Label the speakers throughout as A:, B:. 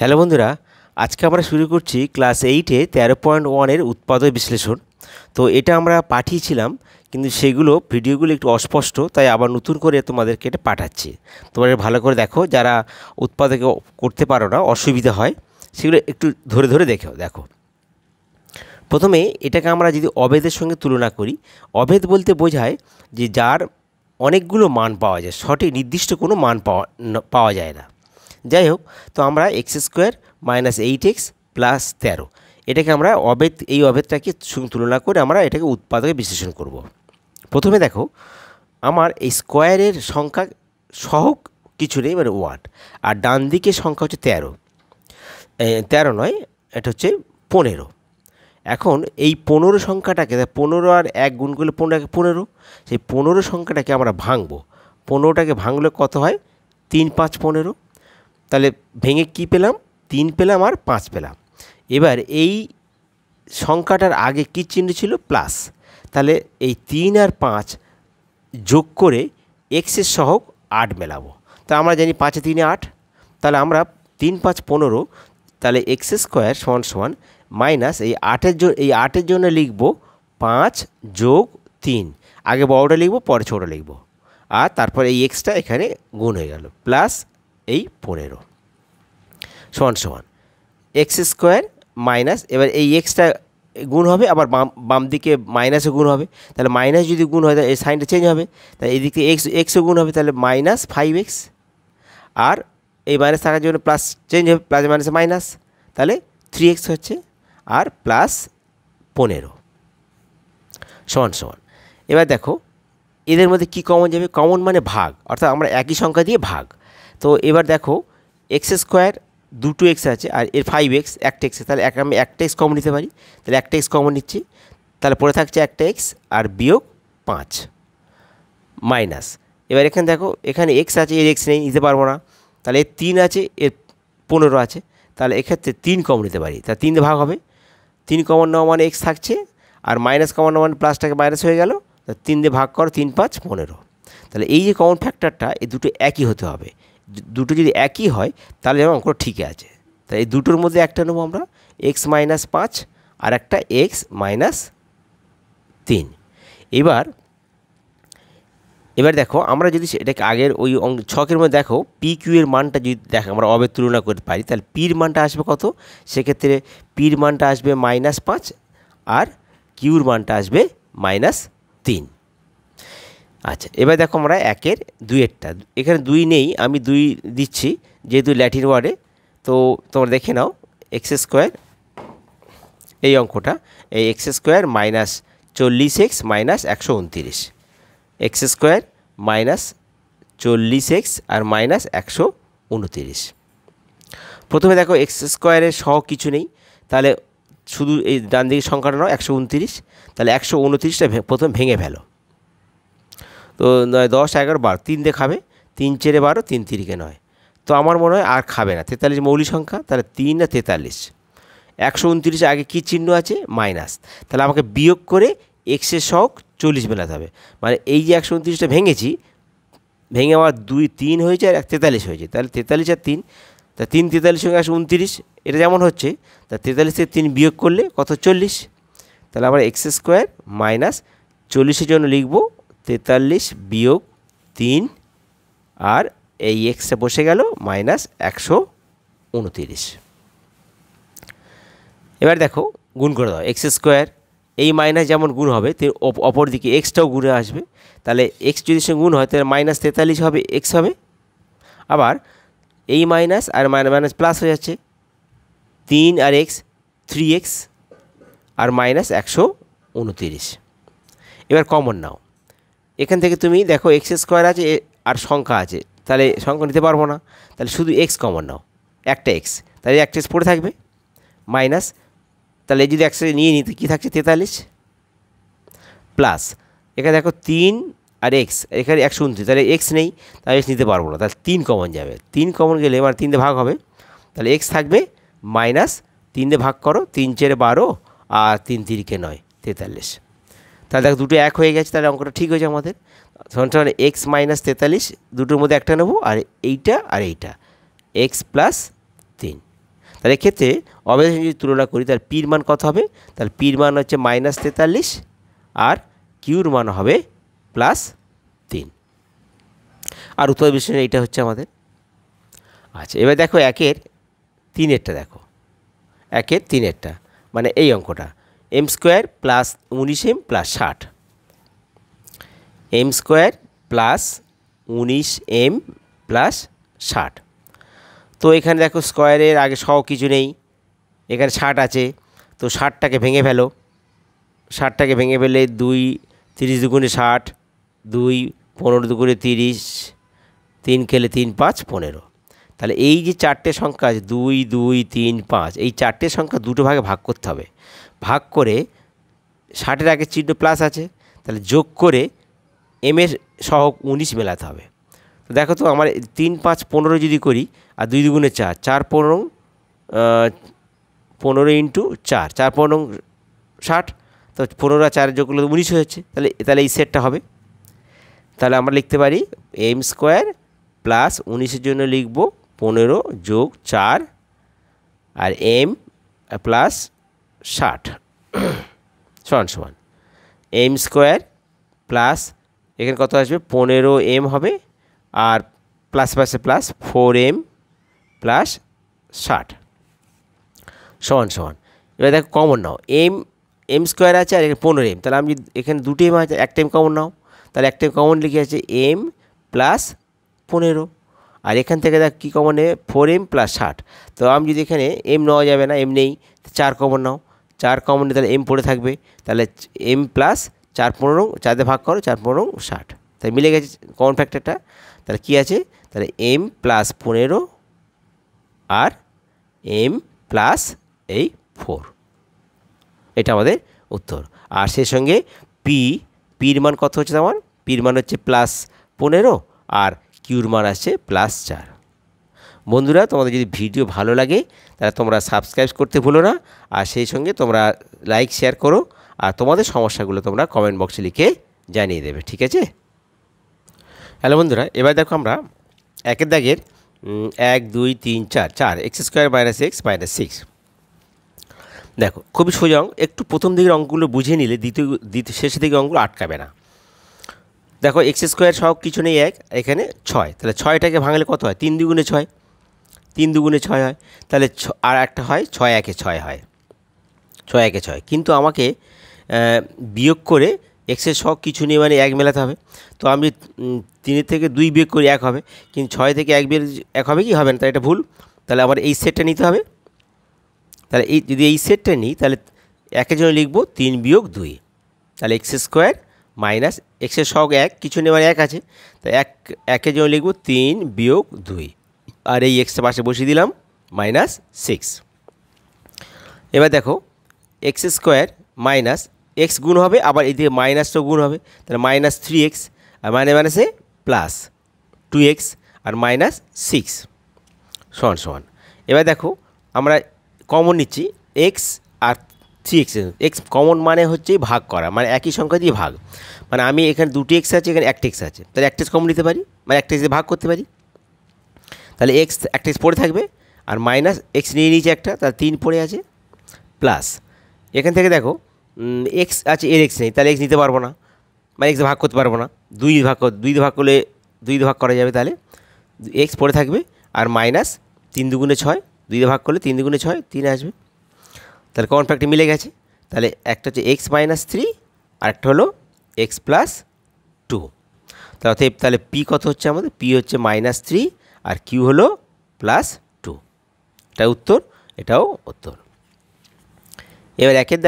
A: Hello বন্ধুরা, আজকে আমরা শুরু করছি ক্লাস 8-এ 13.1-এর উৎপাদক বিশ্লেষণ। তো এটা আমরা পাঠিয়েছিলাম, কিন্তু সেগুলো ভিডিওগুলো একটু অস্পষ্ট, তাই আবার নতুন করে তোমাদেরকে এটা পাঠাচ্ছি। তোমরা ভালো করে দেখো, যারা উৎপাদকে করতে পারো না, অসুবিধা হয়, সেগুলো একটু ধরে ধরে দেখো। প্রথমে এটাকে আমরা যদি অভেদের সঙ্গে তুলনা করি, অভেদ বলতে বোঝায় যে যার অনেকগুলো মান পাওয়া যায়, সঠিক নির্দিষ্ট কোনো মান পাওয়া যায় না। যাই হোক, তো আমরা x² - 8x + 13 এটাকে আমরা এই অভেদটাকে তুলনা করে আমরা এটাকে উৎপাদকে বিশ্লেষণ করব। প্রথমে দেখো, আমার এই স্কোয়ারের সংখ্যা সহগ কিছু নেই, মানে 1, আর ডান দিকের সংখ্যা হচ্ছে 13 নয়, এটা হচ্ছে 15। এখন এই 15 সংখ্যাটাকে 15 আর 1 গুণ করলে 15, সেই 15 সংখ্যাটাকে আমরা ভাঙবো। 15টাকে ভাঙলে কত হয়? 3 × 5 = 15। তাহলে ভেঙে কি পেলাম? 3 পেলাম আর 5 পেলাম। এবার এই সংখ্যাটার আগে কী চিহ্ন ছিল? প্লাস। তাহলে এই 3 আর 5 যোগ করে এক্সের সহগ 8 মেলাবো। তা আমরা জানি 5 × 3 = 8। তাহলে আমরা 3 × 5 = 15। তাহলে x² মাইনাস এই 8-এর জন্য লিখব 5 + 3। আগে বড়টা লিখব, পরে ছোটো লিখব, আর তারপর এই এক্সটা এখানে গুণ হয়ে গেল, প্লাস এই 15 সমান x² মাইনাস, এবার এই এক্সটা গুণ হবে, আবার বাম দিকে মাইনাসও গুণ হবে। তাহলে মাইনাস যদি গুণ হয়, তাহলে এই সাইনটা চেঞ্জ হবে, তাহলে এদিকে এক্সও গুণ হবে, তাহলে -5x, আর এই মাইনাস থাকার জন্য প্লাস চেঞ্জ হবে, প্লাস মাইনাসে মাইনাস, তাহলে 3x হচ্ছে, আর প্লাস 15 সমান। এবার দেখো এদের মধ্যে কি কমন যাবে? কমন মানে ভাগ, অর্থাৎ আমরা একই সংখ্যা দিয়ে ভাগ। তো এবার দেখো x² 2x আছে, আর এর 5x একটা x, তাহলে আমি একটা x কমন নিতে পারি, তাহলে একটা x কমন নিচ্ছি। তাহলে পরে থাকছে একটা x আর বিয়োগ 5 মাইনাস। এবার এখানে দেখো, এখানে x আছে, এর x নেই, নিতে পারবো না। তাহলে এর 3 আছে, এর 15 আছে, তাহলে এক্ষেত্রে 3 কমন নিতে পারি, তা 3 দিয়ে ভাগ হবে। 3 কমন নেওয়া মানে x থাকছে, আর মাইনাস কমন নেওয়া মানে প্লাসটাকে মাইনাস হয়ে গেল। তা 3 দিয়ে ভাগ করো, 3 × 5 = 15। তাহলে এই যে কমন ফ্যাক্টরটা, এই দুটো একই হতে হবে। দুটো যদি একই হয় তাহলে যেমন অঙ্কটা ঠিক আছে। তাই এই দুটোর মধ্যে একটা নেবো আমরা, x - 5 আর একটা x - 3। এবার দেখো, আমরা যদি এটাকে আগের ওই ছকের মধ্যে দেখো, PQ এর মানটা যদি আমরা অবের তুলনা করতে পারি, তাহলে পির মানটা আসবে কত? সেক্ষেত্রে পির মানটা আসবে -5, আর কিউর মানটা আসবে -3। আচ্ছা, এবার দেখো আমরা 1-এর 2-এরটা, এখানে 2 নেই, আমি 2 দিচ্ছি যেহেতু ল্যাটিন ওয়ার্ডে। তো তোমরা দেখে নাও, x² এই অঙ্কটা, এই x² - 40x - 129, x² - 40x আর -129। প্রথমে দেখো x² সহগ কিছু নেই, তাহলে শুধু এই ডান দিকের সংখ্যাটা নাও 129। তাহলে 129টা প্রথমে ভেঙে ফেলো। তো 9, 10, 11, 12, 3 দিয়ে খাবে, 3 × 4 = 12, 3 × 3 = 9। তো আমার মনে হয় আর খাবে না। 43 মৌলিক সংখ্যা, তাহলে 3 আর 43। 129 আগে কী চিহ্ন আছে? মাইনাস। তাহলে আমাকে বিয়োগ করে এক্সের সহগ 40 মেলাতে হবে। মানে এই যে 129টা ভেঙেছি, ভেঙে আমার 2, 3 হয়েছে, আর 43 হয়েছে। তাহলে 43 আর 3, তা 3 43 সঙ্গে 129, এটা যেমন হচ্ছে, তা 43 থেকে 3 বিয়োগ করলে কত? 40। তাহলে আমরা x² - 40-এর জন্য লিখব 43 - 3, আর এই এক্সটা বসে গেল -129। এবার দেখো গুণ করে দাও, x² এই মাইনাস যেমন গুণ হবে, অপর দিকে এক্সটাও গুণে আসবে। তাহলে এক্স যদি সঙ্গে গুণ হয়, তাহলে -43 হবে, এক্স হবে। আবার এই মাইনাস আর মাইনাস প্লাস হয়ে যাচ্ছে, 3 আর x 3x, আর -129। এবার কমন নাও, এখান থেকে তুমি দেখো x² আছে আর সংখ্যা আছে, তাহলে সংখ্যা নিতে পারবো না, তাহলে শুধু x কমন নাও, একটা x, তাহলে একটা x পড়ে থাকবে, মাইনাস। তাহলে যদি একসাথে নিয়ে নিতে কী থাকছে? 43 প্লাস, এখানে দেখো 3 আর x, এখানে 129, তাহলে x নেই, তাহলে x নিতে পারবো না, তাহলে 3 কমন যাবে। 3 কমন গেলে এবার 3 দিয়ে ভাগ হবে, তাহলে x থাকবে মাইনাস, 3 দিয়ে ভাগ করো, 3 × 4 = 12, আর 3 × 3 = 9, 43। তাহলে দেখো দুটো এক হয়ে গেছে, তাহলে অঙ্কটা ঠিক হয়েছে আমাদের। সমান x - 43, দুটোর মধ্যে একটা নেবো, আর এইটা আর এইটা, x + 3। তাহলে এক্ষেত্রে অবের সঙ্গে যদি তুলনা করি তাহলে পির মান কত হবে? তাহলে পির মান হচ্ছে -43 আর কিউর মান হবে +3। আর উত্তর বিশ্লেষণ এইটা হচ্ছে আমাদের। আচ্ছা, এবার দেখো 1-এর 3-এরটা দেখো, 1-এর 3-এরটা মানে এই অঙ্কটা m² + 19m + 60, m² + 19m + 60। তো এখানে দেখো স্কোয়ারের আগে সহ কিছু নেই, এখানে 60 আছে, তো 60টাকে ভেঙে ফেলো। 60টাকে ভেঙে ফেলে 2 30 দুগুণে 60, 2 15 দুগুণে 30, 3 খেলে 3 5 15। তাহলে এই যে 4টে সংখ্যা আছে 2 2 3 5, এই 4টে সংখ্যা দুটো ভাগে ভাগ করতে হবে। ভাগ করে 60-এর আগে চিহ্ন প্লাস আছে, তাহলে যোগ করে এর সহগ 19 মেলাতে হবে। তো দেখো তো আমার 3 5 15 যদি করি আর 2 দুগুণে 4, 4 15 15 × 4, 4 15 60, তো 15 আর 4 যোগ করলে 19 হয়েছে। তাহলে এই সেটটা হবে। তাহলে আমরা লিখতে পারি m² + 19-এর জন্য লিখব 15 + 4 আর m + 60 সমান m² প্লাস এখানে কত আসবে 15m হবে আর প্লাস পাশে প্লাস 4m + 60 সমান। এবার দেখো কমন নাও, m² আছে আর এখানে 15m, তাহলে আমি এখানে 2m আছে, একটা m কমন নাও, তাহলে একটা কমন লিখে আছে m + 15, আর এখান থেকে দেখ কী কমন নেবে 4m + 60। তো আমি যদি এখানে m নেওয়া যাবে না, m নেই, 4 কমন নাও, 4 কমন নিয়ে তাহলে m পড়ে থাকবে, তাহলে m + 4 15 4 দিয়ে ভাগ করো, 4 15 60, তাই মিলে গেছে কমন ফ্যাক্টরটা। তাহলে কী আছে, তাহলে m + 15 আর m + এই 4, এটা আমাদের উত্তর। আর সেই সঙ্গে পির মান কত হচ্ছে, আমার পির মান হচ্ছে +15 আর কিউর মান আসছে +4। বন্ধুরা, তোমাদের যদি ভিডিও ভালো লাগে তাহলে তোমরা সাবস্ক্রাইব করতে ভুলো না, আর সেই সঙ্গে তোমরা লাইক শেয়ার করো, আর তোমাদের সমস্যাগুলো তোমরা কমেন্ট বক্সে লিখে জানিয়ে দেবে, ঠিক আছে? হ্যালো বন্ধুরা, এবার দেখো আমরা 1-এর দাগের 1 2 3 4 x² - x - 6। দেখো খুবই সোজা অঙ্ক, একটু প্রথম দিকের অঙ্কগুলো বুঝে নিলে দ্বিতীয় শেষের দিকে অঙ্কগুলো আটকাবে না। দেখো x² সহ কিছু নেই 1, এখানে 6, তাহলে 6টাকে ভাঙলে কত হয়, 3 দুগুণে 6, 3 দুগুণে 6 হয়, তাহলে আর একটা হয় 6 1 6 হয়, 6 1 6। কিন্তু আমাকে বিয়োগ করে এক্সের সহ কিছু নেই মানে 1 মেলাতে হবে। তো আমি 3 থেকে 2 বিয়োগ করি 1 হবে, কিন্তু 6 থেকে 1 বিয়োগ 1 হবে কি হবে না, তাই এটা ভুল। তাহলে আমার এই সেটটা নিতে হবে। তাহলে যদি এই সেটটা নিই তাহলে 1-এর জন্য লিখব 3 বিয়োগ 2, তাহলে x² মাইনাস এক্সের সহগ 1 কিছু নেই মানে 1 আছে, তাই 1-এর জন্য লিখব 3 বিয়োগ 2 আর এই এক্সটা পাশে বসিয়ে দিলাম -6। এবার দেখো x² মাইনাস এক্স গুণ হবে, আবার এদিকে মাইনাসটাও গুণ হবে, তাহলে -3x আর মাইনাসে +2x আর -6 সমান। এবার দেখো আমরা কমন নিচ্ছি এক্স আর 3x, এক্স কমন মানে হচ্ছে ভাগ করা, মানে একই সংখ্যা দিয়ে ভাগ, মানে আমি এখানে 2টি x আছে, এখানে 1টি x আছে, তাহলে 1টি x কমন নিতে পারি, মানে 1টি x দিয়ে ভাগ করতে পারি, তাহলে x 1টি x পড়ে থাকবে আর -x নিয়ে নিয়েছে একটা, তাহলে 3 পড়ে আছে, প্লাস এখান থেকে দেখো এক্স আছে, এর এক্স নেই, তাহলে এক্স নিতে পারবো না, মানে এক্স ভাগ করতে পারবো না, 2 দিয়ে ভাগ করলে 2 দিয়ে ভাগ করা যাবে, তাহলে এক্স পড়ে থাকবে আর -3 দুগুণে 6, 2 দিয়ে ভাগ করলে 3 দুগুণে 6 3 আসবে, তাহলে কমন ফ্যাক্টর মিলে গেছে। তাহলে একটা হচ্ছে x - 3 আর একটা হলো x + 2, তাহলে পি কত হচ্ছে আমাদের, পি হচ্ছে -3 আর কিউ হলো +2, এটা উত্তর, এটাও উত্তর। এবার 1-এর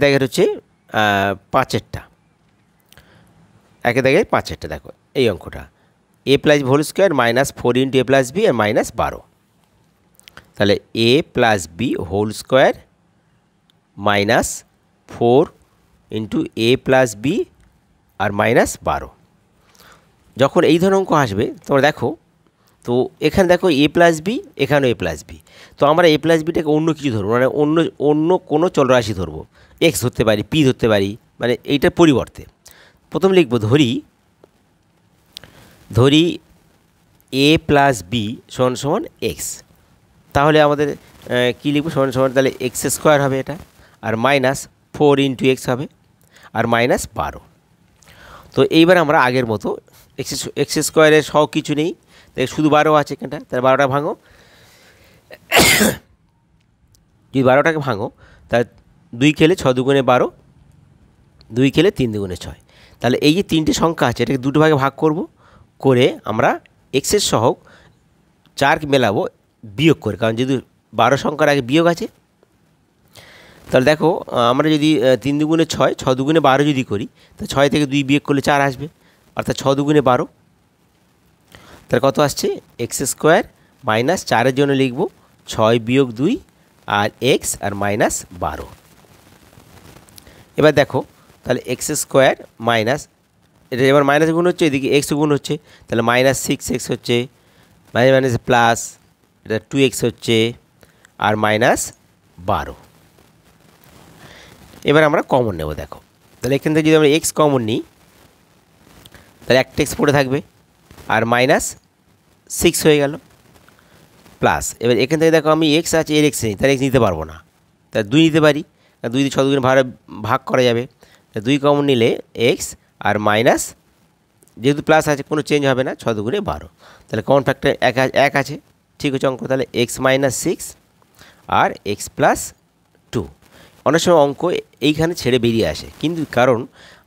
A: দাগের হচ্ছে 5-এরটা, 1-এর দাগের 5-এরটা দেখো এই অঙ্কটা a + b² - 4 × a + b আর -12, তাহলে a + b² - 4 × a + b আর -12। যখন এই ধরনের অঙ্ক আসবে তোমরা দেখো, তো এখানে দেখো a + b, এখানেও a + b, তো আমরা a + bটাকে অন্য কিছু ধরবো, মানে অন্য কোনো চলরাশি ধরবো, x ধরতে পারি, p ধরতে পারি, মানে এইটার পরিবর্তে প্রথম লিখব ধরি a + b = x, তাহলে আমাদের কী লিখব, সমান সমান তাহলে এক্স স্কোয়ার হবে এটা, আর মাইনাস 4 ইন্টু এক্স হবে, আর মাইনাস 12। তো এইবার আমরা আগের মতো এক্স স্কোয়ারের সহ কিছু নেই, তাই শুধু 12 আছে এখানটা, তাহলে 12টা ভাঙো। যদি 12টাকে ভাঙো তাহলে 2 খেলে 6 দুগুণে 12, 2 খেলে 3 দুগুণে 6। তাহলে এই যে 3টে সংখ্যা আছে এটাকে দুটো ভাগে ভাগ করব, করে আমরা এক্সের সহগ 4 মেলাবো বিয়োগ করে, কারণ যেহেতু 12 সংখ্যার আগে বিয়োগ আছে। তাহলে দেখো আমরা যদি 3 দুগুণে 6, 6 দুগুণে 12 যদি করি, তো 6 থেকে 2 বিয়োগ করলে 4 আসবে, অর্থাৎ 6 দুগুণে 12। তাহলে কত আসছে, এক্স স্কোয়ার মাইনাস 4-এর জন্য লিখব 6 বিয়োগ 2 আর এক্স আর মাইনাস 12। এবার দেখো তাহলে এক্স স্কোয়ার মাইনাস, এটা এবার মাইনাস গুণ হচ্ছে, এদিকে এক্স গুণ হচ্ছে, তাহলে মাইনাস 6x হচ্ছে, মাইনাস মাইনাস প্লাস, এটা 2x হচ্ছে, আর মাইনাস 12। এবার আমরা কমন নেব, দেখো তাহলে এখান থেকে যদি আমরা এক্স কমন নিই তাহলে একটা এক্স পড়ে থাকবে, আর মাইনাস 6 হয়ে গেল, প্লাস এবার এখান থেকে দেখো আমি এক্স আছে, এর এক্স নেই, তাহলে এক্স নিতে পারবো না, তাহলে 2 নিতে পারি, 2 দিয়ে 6 দুগুণে ভাগ করা যাবে, 2 কমন নিলে এক্স আর মাইনাস, যেহেতু প্লাস আছে কোনো চেঞ্জ হবে না, 6 দুগুণে 12, তাহলে কমন ফ্যাক্টর 1 আছে, ঠিক আছে অঙ্ক। তাহলে এক্স মাইনাস 6 আর এক্স প্লাস 2। অনেক সময় অঙ্ক এইখানে ছেড়ে বেরিয়ে আসে, কিন্তু কারণ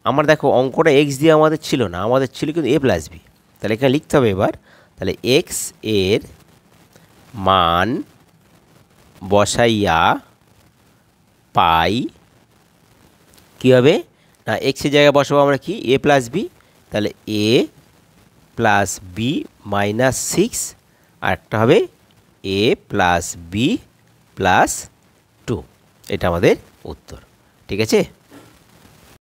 A: আমার দেখো অঙ্কটা এক্স দিয়ে আমাদের ছিল না, আমাদের ছিল কিন্তু এ প্লাস বি। তাহলে এখানে লিখতে হবে এবার, তাহলে এক্স এর মান বসাইয়া পাই কী হবে না, এক্সের জায়গায় বসাবো আমরা কি, এ প্লাস বি, তাহলে এ প্লাস বি মাইনাস 6, আর একটা হবে এ প্লাস বি প্লাস 2। এটা আমাদের উত্তর, ঠিক আছে।